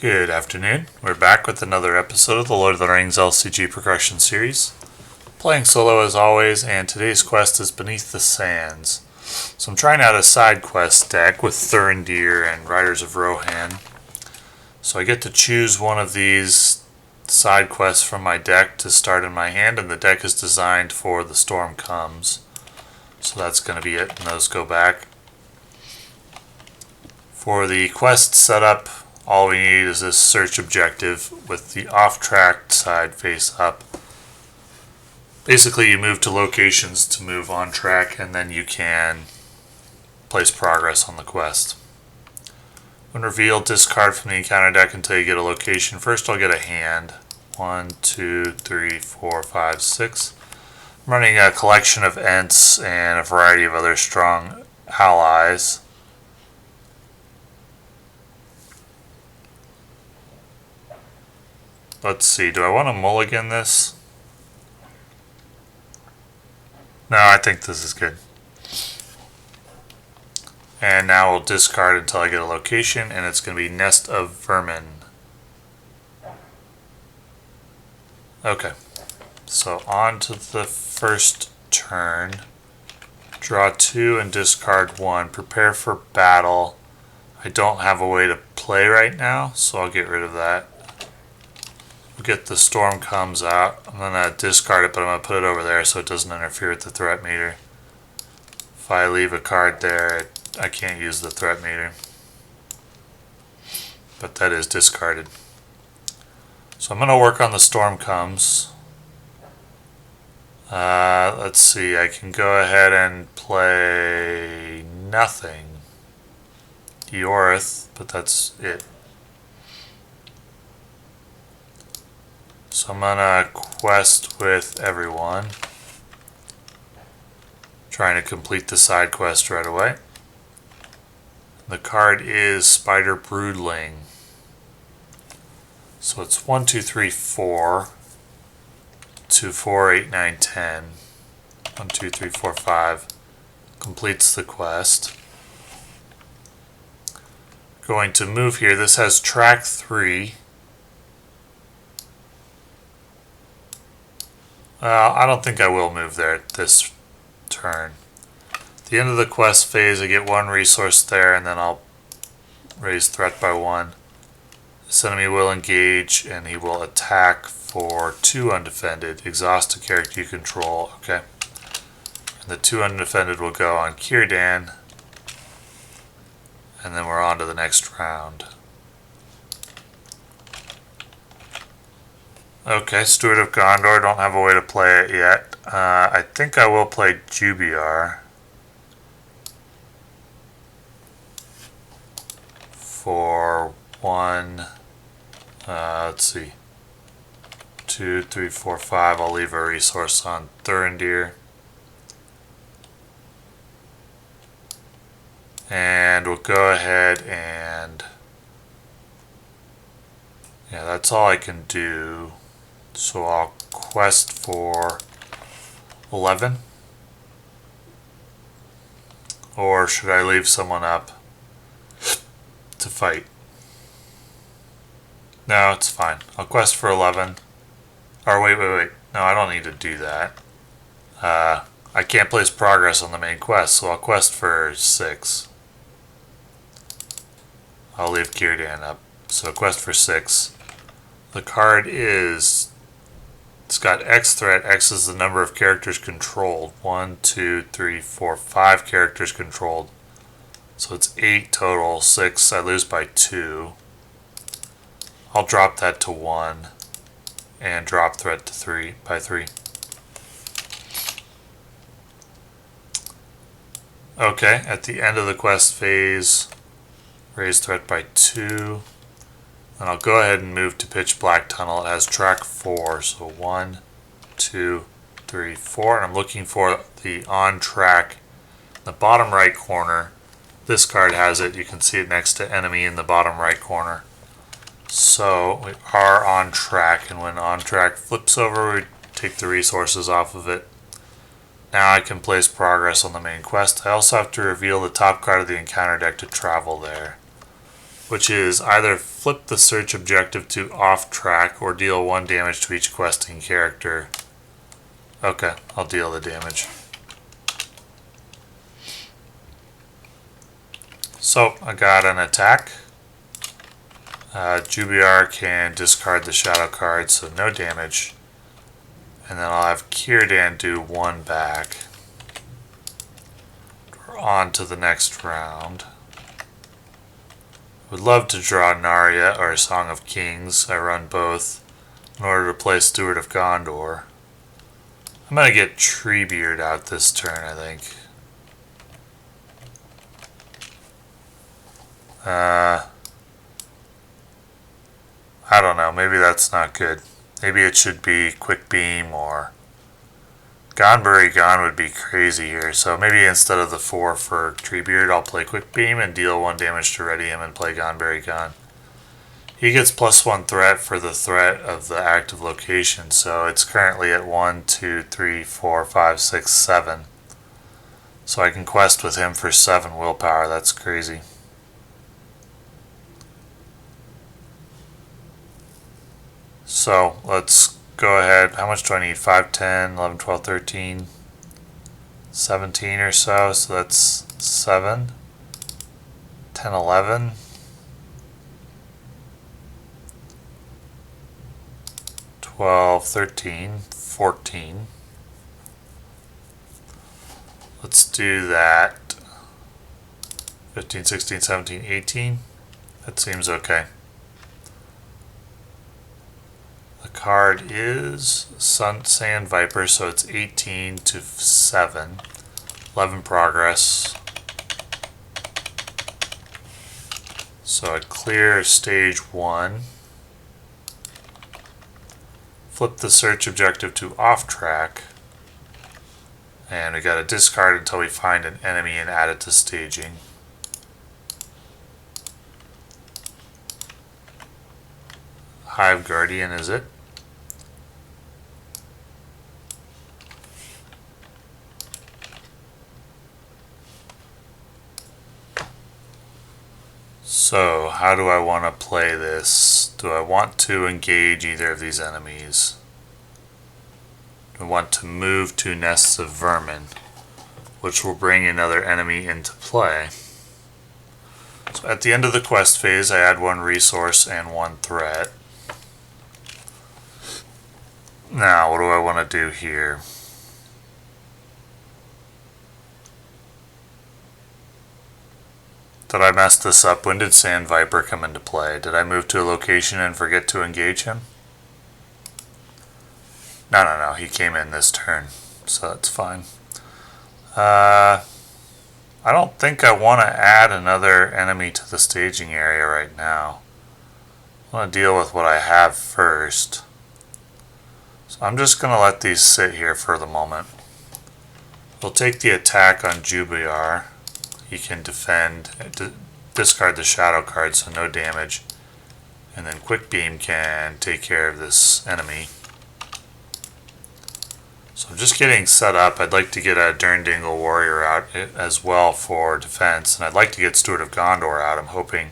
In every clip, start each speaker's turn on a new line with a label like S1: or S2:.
S1: Good afternoon. We're back with another episode of the Lord of the Rings LCG Progression Series. Playing solo as always, and today's quest is Beneath the Sands. So I'm trying out a side quest deck with Thurindir and Riders of Rohan. So I get to choose one of these side quests from my deck to start in my hand, and the deck is designed for The Storm Comes. So that's going to be it, and those go back. For the quest setup, all we need is this search objective with the off-track side face up. Basically, you move to locations to move on track, and then you can place progress on the quest. When revealed, discard from the encounter deck until you get a location. First, I'll get a hand. 1, 2, 3, 4, 5, 6. I'm running a collection of Ents and a variety of other strong allies. Let's see, do I want to mulligan this? No, I think this is good. And now we'll discard until I get a location, and it's going to be Nest of Vermin. Okay, so on to the first turn. Draw 2 and discard 1. Prepare for battle. I don't have a way to play right now, so I'll get rid of that. Get the Storm Comes out. I'm going to discard it, but I'm going to put it over there so it doesn't interfere with the threat meter. If I leave a card there, I can't use the threat meter. But that is discarded. So I'm going to work on the Storm Comes. Let's see, I can go ahead and play nothing. Ioreth, but that's it. So I'm gonna quest with everyone. Trying to complete the side quest right away. The card is Spider Broodling. So it's 1, 2, 3, 4. 2, 4, 8, 9, 10. 1, 2, 3, 4, 5. Completes the quest. Going to move here. This has track 3. I don't think I will move there this turn. At the end of the quest phase, I get 1 resource there, and then I'll raise threat by 1. This enemy will engage, and he will attack for 2 undefended. Exhaust a character you control. Okay. And the 2 undefended will go on Círdan, and then we're on to the next round. Okay, Steward of Gondor, don't have a way to play it yet. I think I will play Jubayr for 1, let's see, 2, 3, 4, 5. I'll leave a resource on Thurindir. And we'll go ahead and, yeah, that's all I can do. So I'll quest for 11. Or should I leave someone up to fight? No, it's fine. I'll quest for 11. Or wait. No, I don't need to do that. I can't place progress on the main quest, so I'll quest for 6. I'll leave Círdan up. So quest for 6. The card is... It's got X threat. X is the number of characters controlled. 1, 2, 3, 4, 5 characters controlled. So it's 8 total. 6. I lose by 2. I'll drop that to 1. And drop threat to 3 by 3. Okay, at the end of the quest phase, raise threat by 2. And I'll go ahead and move to Pitch Black Tunnel. It has track 4, so 1, 2, 3, 4. And I'm looking for the on track in the bottom right corner. This card has it. You can see it next to enemy in the bottom right corner. So we are on track, and when on track flips over, we take the resources off of it. Now I can place progress on the main quest. I also have to reveal the top card of the encounter deck to travel there. which is either flip the search objective to off track or deal 1 damage to each questing character. Okay, I'll deal the damage. So, I got an attack. Jubayr can discard the shadow card, so no damage. And then I'll have Círdan do 1 back. We're on to the next round. Would love to draw Narya or Song of Kings. I run both in order to play Steward of Gondor. I'm going to get Treebeard out this turn, I think. I don't know. Maybe that's not good. Maybe it should be Quickbeam or Ghân-buri-Ghân would be crazy here. So maybe instead of the 4 for Treebeard, I'll play Quickbeam and deal 1 damage to ready him and play Ghân-buri-Ghân. He gets +1 threat for the threat of the active location. So it's currently at 1, 2, 3, 4, 5, 6, 7. So I can quest with him for 7 willpower. That's crazy. So let's go ahead. How much do I need? 5, 10, 11, 12, 13, 17 or so. So that's 7, 10, 11. 12, 13, 14. Let's do that. 15, 16, 17, 18. That seems okay. The card is Sand Viper, so it's 18 to 7. 11 progress. So I clear stage 1. Flip the search objective to off track. And we got to discard until we find an enemy and add it to staging. Hive Guardian, is it? So, how do I want to play this? Do I want to engage either of these enemies? Do I want to move to Nests of Vermin, which will bring another enemy into play? So at the end of the quest phase, I add 1 resource and 1 threat. Now, what do I want to do here? Did I mess this up? When did Sand Viper come into play? Did I move to a location and forget to engage him? No. He came in this turn, so that's fine. I don't think I want to add another enemy to the staging area right now. I want to deal with what I have first. So I'm just going to let these sit here for the moment. We'll take the attack on Jubayr. He can defend, discard the shadow card, so no damage. And then Quickbeam can take care of this enemy. So I'm just getting set up. I'd like to get a Derndingle warrior out as well for defense. And I'd like to get Steward of Gondor out. I'm hoping.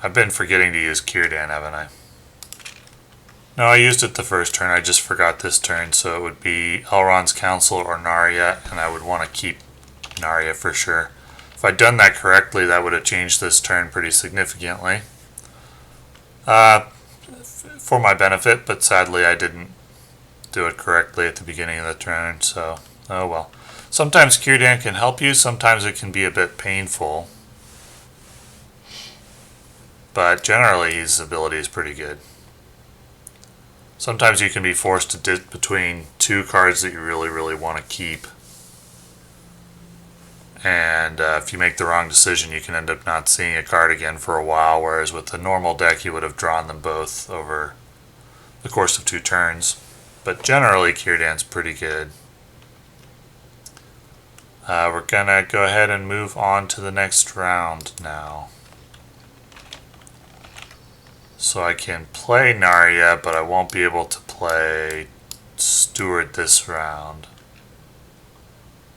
S1: I've been forgetting to use Círdan, haven't I? No, I used it the first turn. I just forgot this turn. So it would be Elrond's Counsel or Narya. And I would want to keep Narya for sure. If I'd done that correctly, that would have changed this turn pretty significantly. For my benefit, but sadly I didn't do it correctly at the beginning of the turn, so oh well. Sometimes Círdan can help you, sometimes it can be a bit painful. But generally his ability is pretty good. Sometimes you can be forced to dip between 2 cards that you really want to keep. And if you make the wrong decision, you can end up not seeing a card again for a while, whereas with the normal deck, you would have drawn them both over the course of 2 turns. But generally, Círdan's pretty good. We're going to go ahead and move on to the next round now. So I can play Narya, but I won't be able to play Steward this round.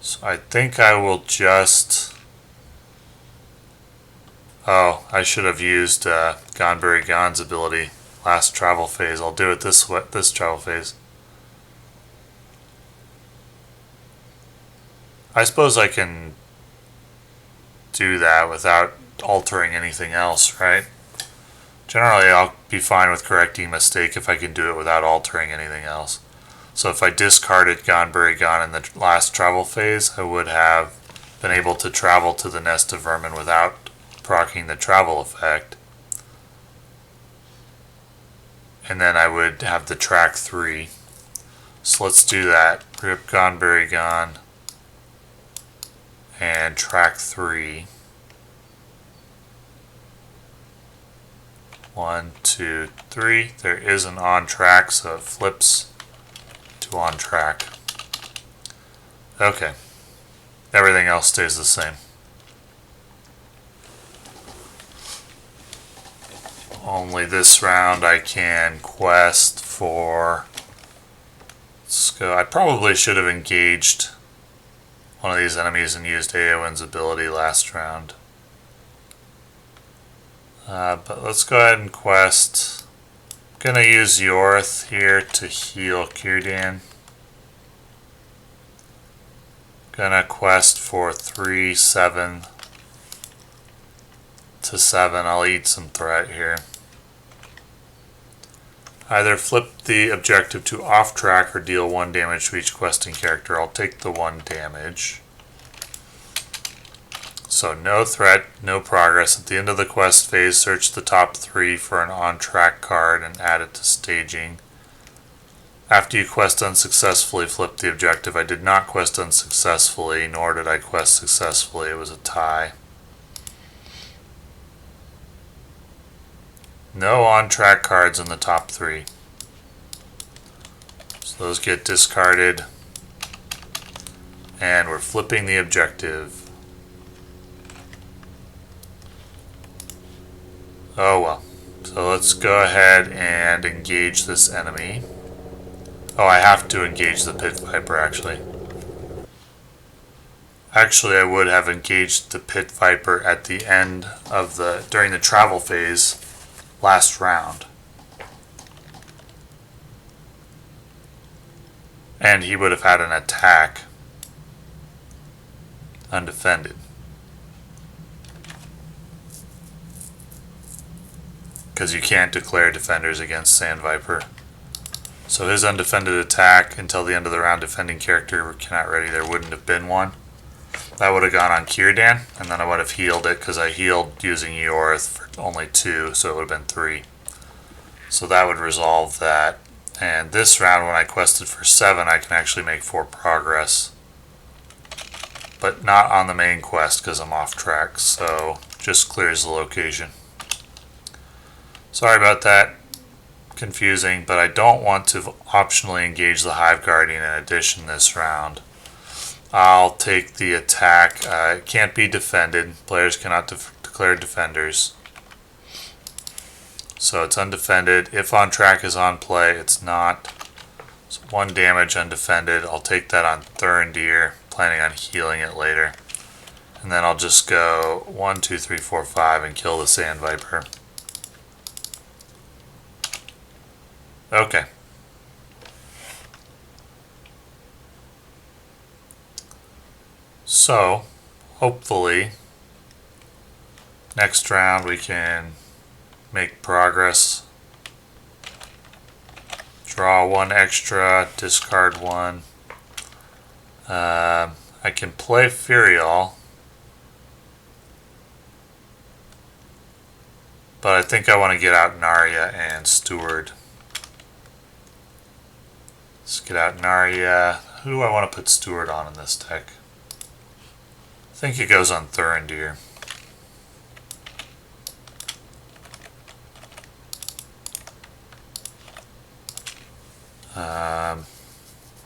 S1: So I think I will just Oh, I should have used Ghân-buri-Ghân's ability last travel phase. I'll do it this travel phase. I suppose I can do that without altering anything else, right? Generally, I'll be fine with correcting a mistake if I can do it without altering anything else. So if I discarded Ghân-buri-Ghân in the last travel phase, I would have been able to travel to the Nest of Vermin without proccing the travel effect. And then I would have the track 3. So let's do that. Rip Ghân-buri-Ghân and track 3. 1, 2, 3. There is an on track, so it flips to on track. Okay. Everything else stays the same. Only this round I can quest for... Let's go. I probably should have engaged one of these enemies and used Éowyn's ability last round. But let's go ahead and quest. I'm gonna use Ioreth here to heal Círdan. Gonna quest for 3, 7 to 7. I'll eat some threat here. Either flip the objective to off track or deal 1 damage to each questing character. I'll take the 1 damage. So no threat, no progress. At the end of the quest phase, search the top 3 for an on-track card and add it to staging. After you quest unsuccessfully, flip the objective. I did not quest unsuccessfully, nor did I quest successfully. It was a tie. No on-track cards in the top 3. So those get discarded. And we're flipping the objective. Oh well. So let's go ahead and engage this enemy. Oh, I have to engage the Pit Viper, actually. Actually, I would have engaged the Pit Viper at the end of during the travel phase last round. And he would have had an attack undefended. Because you can't declare defenders against Sand Viper. So his undefended attack until the end of the round, defending character cannot ready, there wouldn't have been one. That would have gone on Círdan, and then I would have healed it because I healed using Ioreth for only 2, so it would have been 3. So that would resolve that. And this round, when I quested for 7, I can actually make 4 progress. But not on the main quest because I'm off track, so just clears the location. Sorry about that. Confusing, but I don't want to optionally engage the Hive Guardian in addition this round. I'll take the attack. It can't be defended. Players cannot declare defenders. So it's undefended. If on track is on play, it's not. So 1 damage undefended. I'll take that on Thurindir, planning on healing it later. And then I'll just go 1, 2, 3, 4, 5 and kill the Sand Viper. Okay. So, hopefully, next round we can make progress. Draw 1 extra, discard 1. I can play Firyal, but I think I want to get out Narya and Steward. Let's get out Narya. Who do I want to put Steward on in this deck? I think it goes on Thurindir.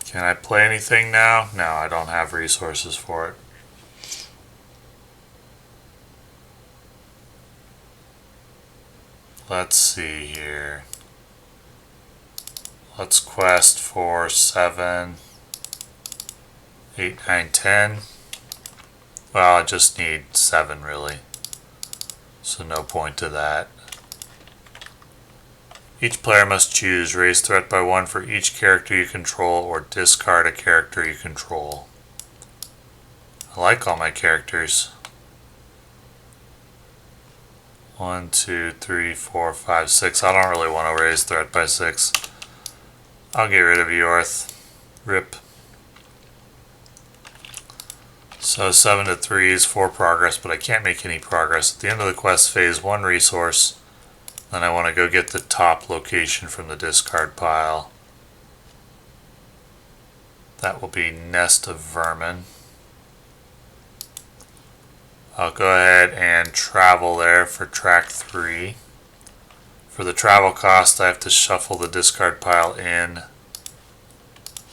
S1: Can I play anything now? No, I don't have resources for it. Let's see here. Let's quest for 7, 8, 9, 10. Well, I just need 7 really. so no point to that. Each player must choose raise threat by 1 for each character you control or discard a character you control. I like all my characters. 1, 2, 3, 4, 5, 6. I don't really want to raise threat by 6. I'll get rid of Ioreth. Rip. So 7 to 3 is 4 progress, but I can't make any progress. At the end of the quest phase, 1 resource. Then I want to go get the top location from the discard pile. That will be Nest of Vermin. I'll go ahead and travel there for track 3. For the travel cost, I have to shuffle the discard pile in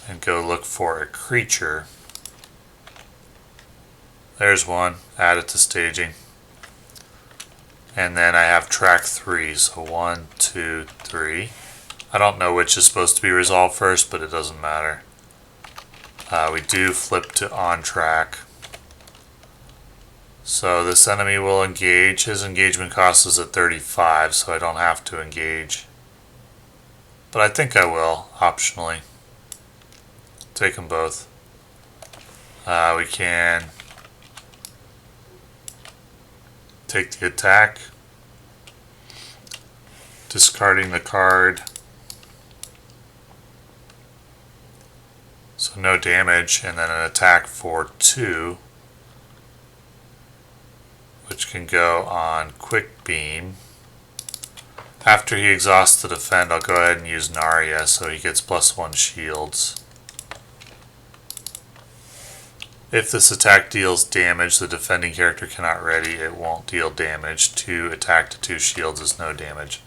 S1: and go look for a creature. There's one. Add it to staging. And then I have track 3. So 1, 2, 3. I don't know which is supposed to be resolved first, but it doesn't matter. We do flip to on track. So this enemy will engage. His engagement cost is at 35, so I don't have to engage. But I think I will, optionally. Take them both. We can take the attack, discarding the card. So no damage, and then an attack for 2. Which can go on Quickbeam. After he exhausts the defend, I'll go ahead and use Narya so he gets +1 shields. If this attack deals damage, the defending character cannot ready. It won't deal damage. 2 attack to 2 shields is no damage.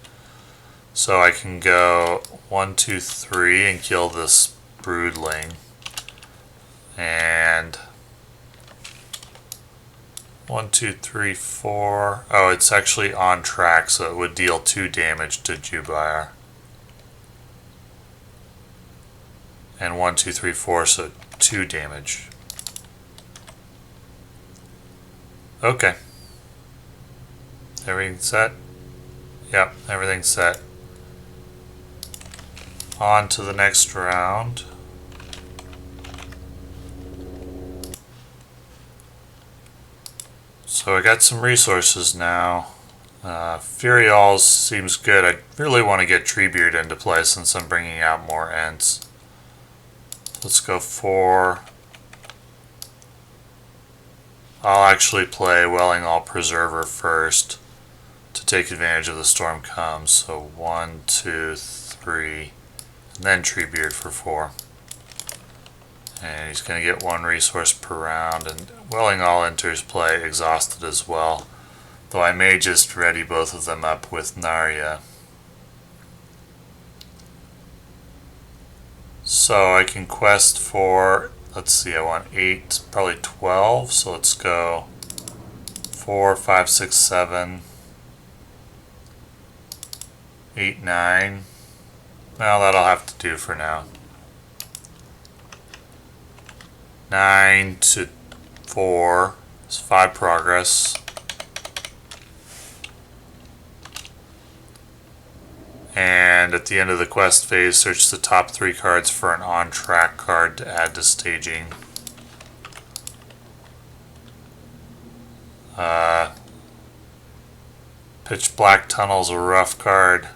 S1: So I can go 1, 2, 3 and kill this broodling. And 1, 2, 3, 4. Oh, it's actually on track, so it would deal 2 damage to Jubayr. And 1, 2, 3, 4, so 2 damage. Okay. Everything set? Yep, everything's set. On to the next round. So I got some resources now. Firyal seems good. I really want to get Treebeard into play since I'm bringing out more Ents. Let's go 4. I'll actually play Wellinghall Preserver first to take advantage of the Storm Comes. So 1, 2, 3, and then Treebeard for 4. And he's going to get 1 resource per round, and Wellinghall enters play exhausted as well, though I may just ready both of them up with Narya. So I can quest for, let's see, I want 8, probably 12, so let's go 4, 5, 6, 7, 8, 9. Well, that'll have to do for now. 9 to 4 is 5 progress. And at the end of the quest phase, search the top 3 cards for an on-track card to add to staging. Pitch Black Tunnel's a rough card.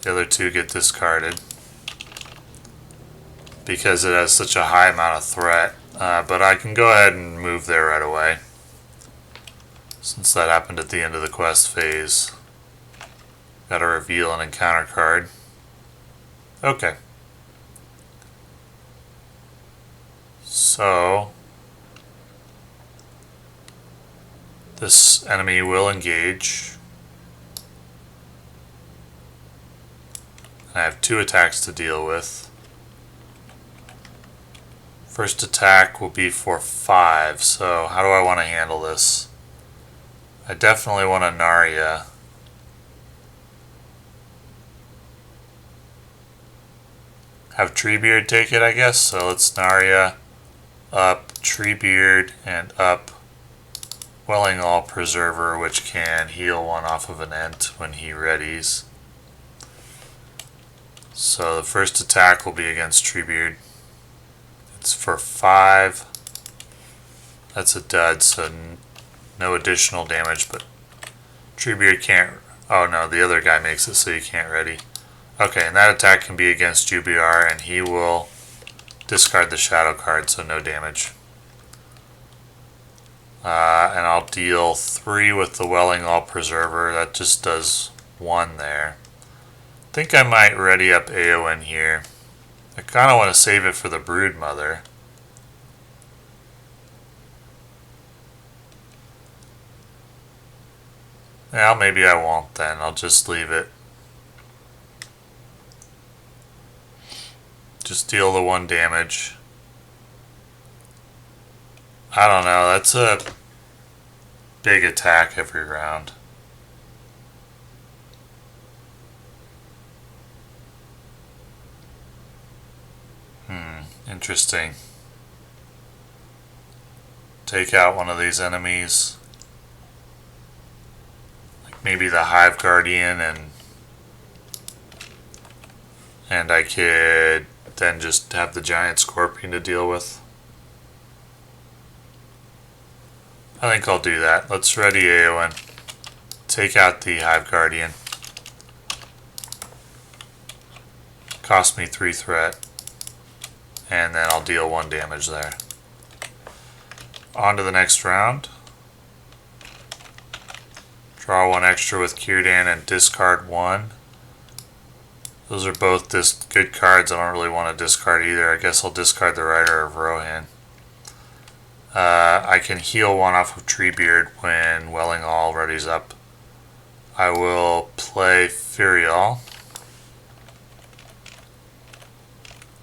S1: The other 2 get discarded because it has such a high amount of threat. But I can go ahead and move there right away, since that happened at the end of the quest phase. Gotta reveal an encounter card. Okay. So this enemy will engage. I have 2 attacks to deal with. First attack will be for 5, so how do I want to handle this? I definitely want a Narya. Have Treebeard take it, I guess. So let's Narya, up, Treebeard, and up. Wellinghall Preserver, which can heal one off of an Ent when he readies. So the first attack will be against Treebeard. It's for 5. That's a dud, so no additional damage, but Treebeard can't... Oh no, the other guy makes it so you can't ready. Okay, and that attack can be against Jubayr, and he will discard the shadow card, so no damage. And I'll deal 3 with the Wellinghall Preserver. That just does 1 there. I think I might ready up Éowyn here. I kind of want to save it for the Broodmother. Well, maybe I won't then. I'll just leave it. Just deal the 1 damage. I don't know. That's a big attack every round. Interesting. Take out one of these enemies. Like maybe the Hive Guardian, and I could then just have the giant scorpion to deal with. I think I'll do that. Let's ready Éowyn. Take out the Hive Guardian. Cost me 3 threat. And then I'll deal 1 damage there. On to the next round. Draw 1 extra with Círdan and discard 1. Those are both good cards. I don't really want to discard either. I guess I'll discard the Rider of Rohan. I can heal 1 off of Treebeard when Wellinghall readies up. I will play Firyal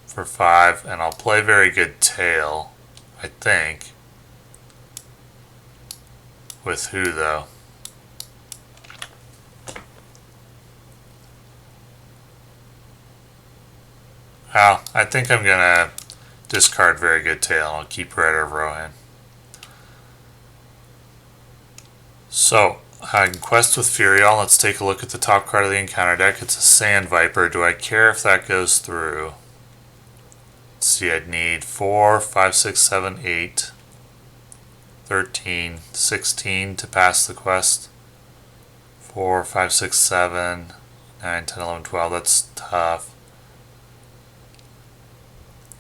S1: for 5, and I'll play Very Good Tail, I think. With who, though? Well, I think I'm going to discard Very Good Tail. I'll keep Rider of Rohan. So, I can quest with Firyal. Let's take a look at the top card of the encounter deck. It's a Sand Viper. Do I care if that goes through? Let's see, I'd need 4, 5, 6, 7, 8, 13, 16 to pass the quest. 4, 5, 6, 7, 9, 10, 11, 12. That's tough.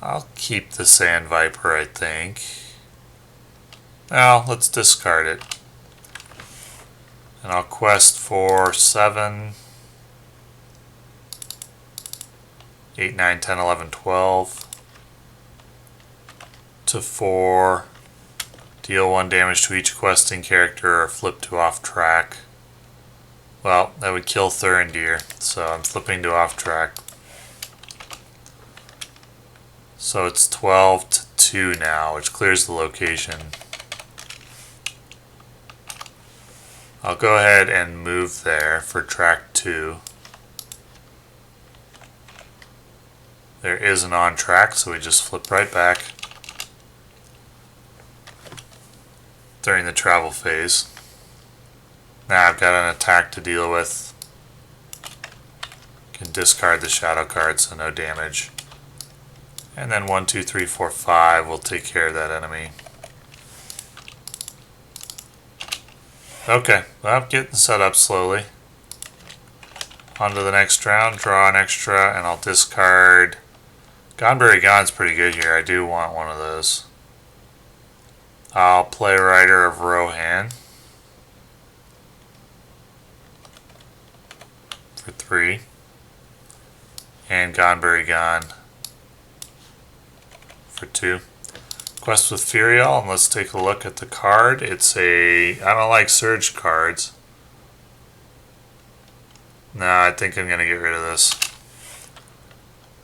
S1: I'll keep the Sand Viper, I think. Well, let's discard it. And I'll quest for 7, 8, 9, 10, 11, 12. To 4. Deal 1 damage to each questing character or flip to off track. Well, that would kill Thurindir, so I'm flipping to off track. So it's 12 to 2 now, which clears the location. I'll go ahead and move there for track 2. There is an on track, so we just flip right back during the travel phase. Now I've got an attack to deal with. Can discard the shadow card, so no damage. And then 1, 2, 3, 4, 5 will take care of that enemy. Okay, well, I'm getting set up slowly. On to the next round, draw an extra, and I'll discard. Ghân-buri-Ghân's pretty good here. I do want one of those. I'll play Rider of Rohan for 3. And Ghân-buri-Ghân for 2. Quest with Firyal, and let's take a look at the card. It's a... I don't like Surge cards. No, I think I'm going to get rid of this.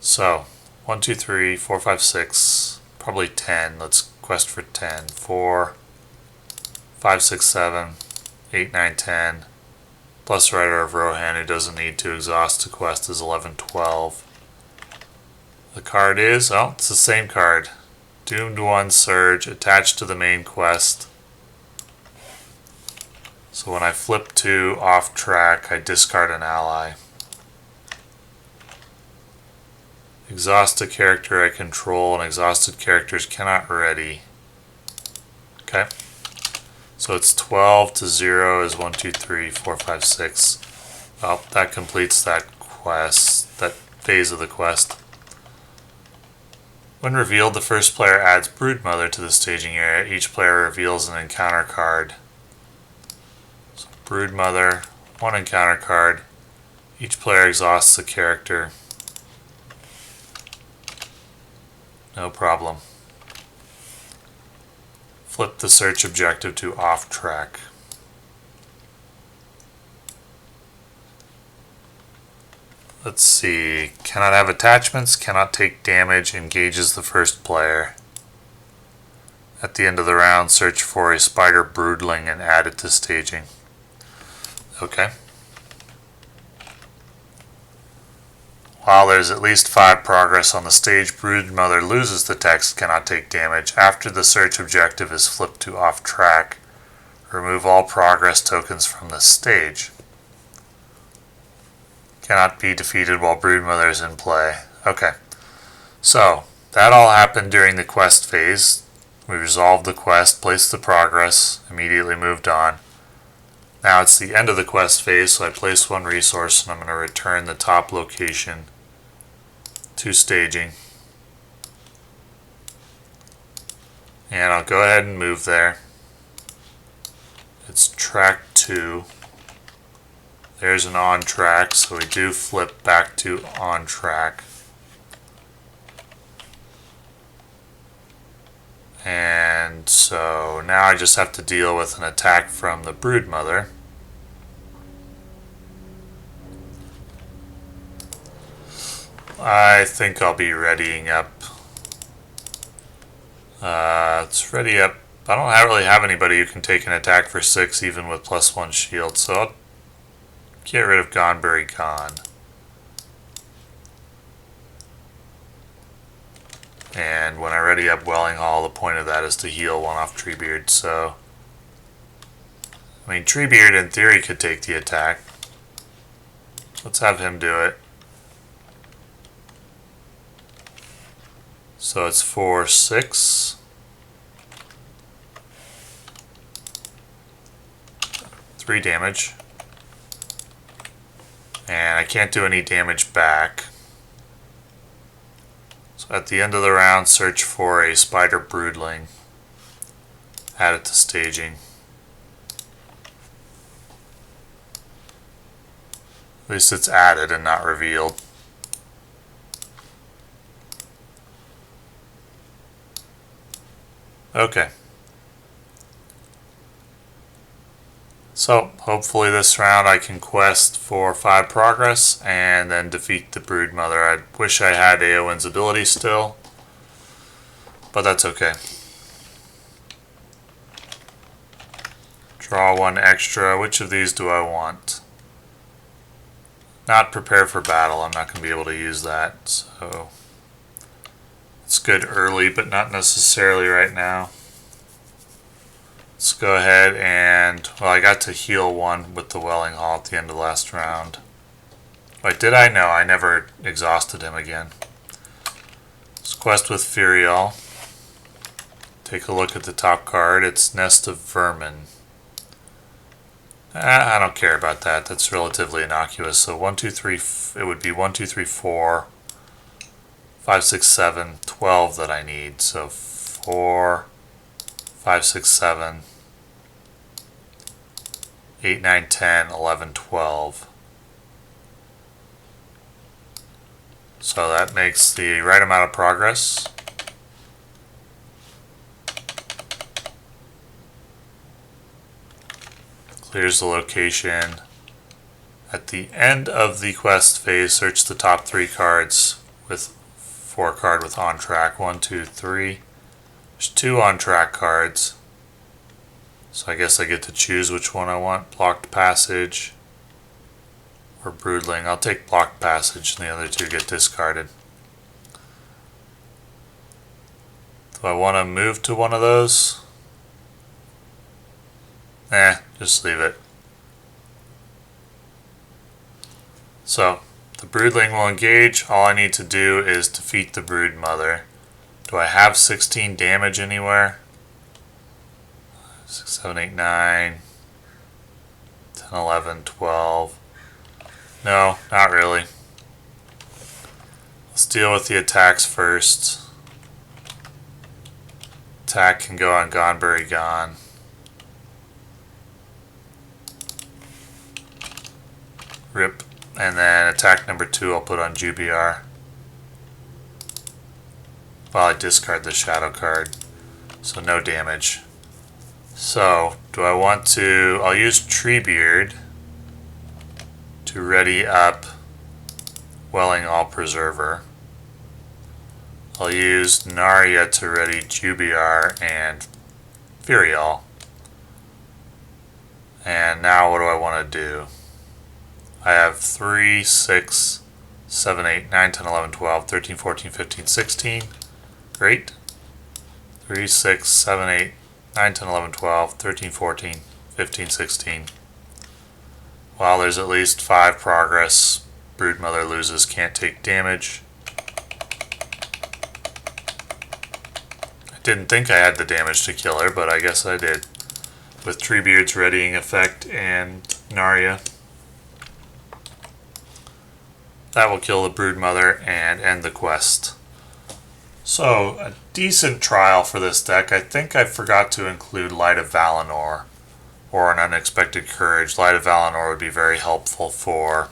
S1: So, 1, 2, 3, 4, 5, 6, probably 10. Let's quest for 10. 4, 5, 6, 7, 8, 9, 10. Plus Rider of Rohan, who doesn't need to exhaust to quest, is 11, 12. The card is... oh, it's the same card. Doomed 1 Surge, attached to the main quest. So when I flip to off track, I discard an ally. Exhaust a character I control, and exhausted characters cannot ready. Okay. So it's 12 to 0 is 1, 2, 3, 4, 5, 6. Well, that completes that quest, that phase of the quest. When revealed, the first player adds Broodmother to the staging area. Each player reveals an encounter card. So Broodmother, one encounter card. Each player exhausts a character. No problem. Flip the search objective to off track. Let's see. Cannot have attachments, cannot take damage, engages the first player. At the end of the round, search for a spider broodling and add it to staging. Okay. While there's at least 5 progress on the stage, Broodmother loses the text, cannot take damage. After the search objective is flipped to off track, remove all progress tokens from the stage. Cannot be defeated while Broodmother is in play. Okay. So, that all happened during the quest phase. We resolved the quest, placed the progress, immediately moved on. Now it's the end of the quest phase, so I place 1 resource and I'm going to return the top location to staging. And I'll go ahead and move there. It's track 2. There's an on track, so we do flip back to on track. And so now I just have to deal with an attack from the Broodmother. I think I'll be readying up. Let's ready up. I don't really have anybody who can take an attack for 6 even with +1 shield, so I'll get rid of Ghân-buri-Ghân. And when I ready up Wellinghall, the point of that is to heal 1 off Treebeard, so... I mean, Treebeard in theory could take the attack. Let's have him do it. So it's 4, 6. 3 damage. And I can't do any damage back. So at the end of the round, search for a spider broodling. Add it to staging. At least it's added and not revealed. Okay. So, hopefully this round I can quest for 5 progress and then defeat the Broodmother. I wish I had Éowyn's ability still, but that's okay. Draw 1 extra. Which of these do I want? Not prepare for battle. I'm not going to be able to use that, so it's good early, but not necessarily right now. Let's go ahead and, well, I got to heal 1 with the Wellinghall at the end of the last round. Wait, did I? No, I never exhausted him again. Let's quest with Firyal. Take a look at the top card. It's Nest of Vermin. I don't care about that. That's relatively innocuous. So 1, 2, 3, it would be 1, 2, 3, 4, 5, 6, 7, 12 that I need. So 4, 5, 6, 7, 8, 9, 10, 11, 12. So that makes the right amount of progress. Clears the location. At the end of the quest phase, search the top 3 cards with 4 card with on track. 1, 2, 3. There's 2 on track cards. So I guess I get to choose which one I want. Blocked Passage or Broodling. I'll take Blocked Passage and the other 2 get discarded. Do I want to move to one of those? Just leave it. So, the Broodling will engage. All I need to do is defeat the Brood Mother. Do I have 16 damage anywhere? 6, 7, 8, 9, 10, 11, 12. No, not really. Let's deal with the attacks first. Attack can go on Ghân-buri-Ghân. Rip. And then attack number 2 I'll put on Jubayr. While I discard the shadow card. So no damage. So, do I want to... I'll use Treebeard to ready up Wellinghall Preserver. I'll use Narya to ready Jubayr and Firyal. And now what do I want to do? I have 3, 6, 7, 8, 9, 10, 11, 12, 13, 14, 15, 16. Great. 3, 6, 7, 8, 9, 10, 11, 12, 13, 14, 15, 16. Well, there's at least 5 progress. Broodmother loses, can't take damage. I didn't think I had the damage to kill her, but I guess I did. With Treebeard's readying effect and Narya. That will kill the Broodmother and end the quest. So, a decent trial for this deck. I think I forgot to include Light of Valinor or an Unexpected Courage. Light of Valinor would be very helpful for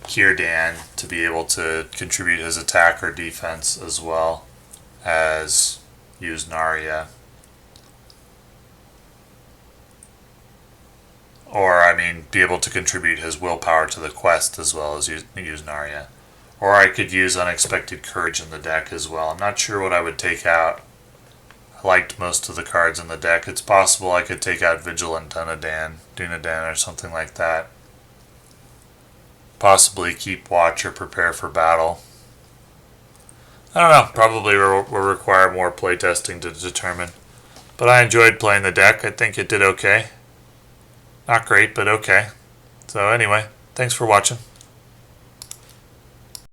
S1: Círdan to be able to contribute his attack or defense as well as use Narya. Or, I mean, be able to contribute his willpower to the quest as well as use Narya. Or I could use Unexpected Courage in the deck as well. I'm not sure what I would take out. I liked most of the cards in the deck. It's possible I could take out Vigilant Dúnadan or something like that. Possibly keep watch or prepare for battle. I don't know. Probably will require more playtesting to determine. But I enjoyed playing the deck. I think it did okay. Not great, but okay. So anyway, thanks for watching.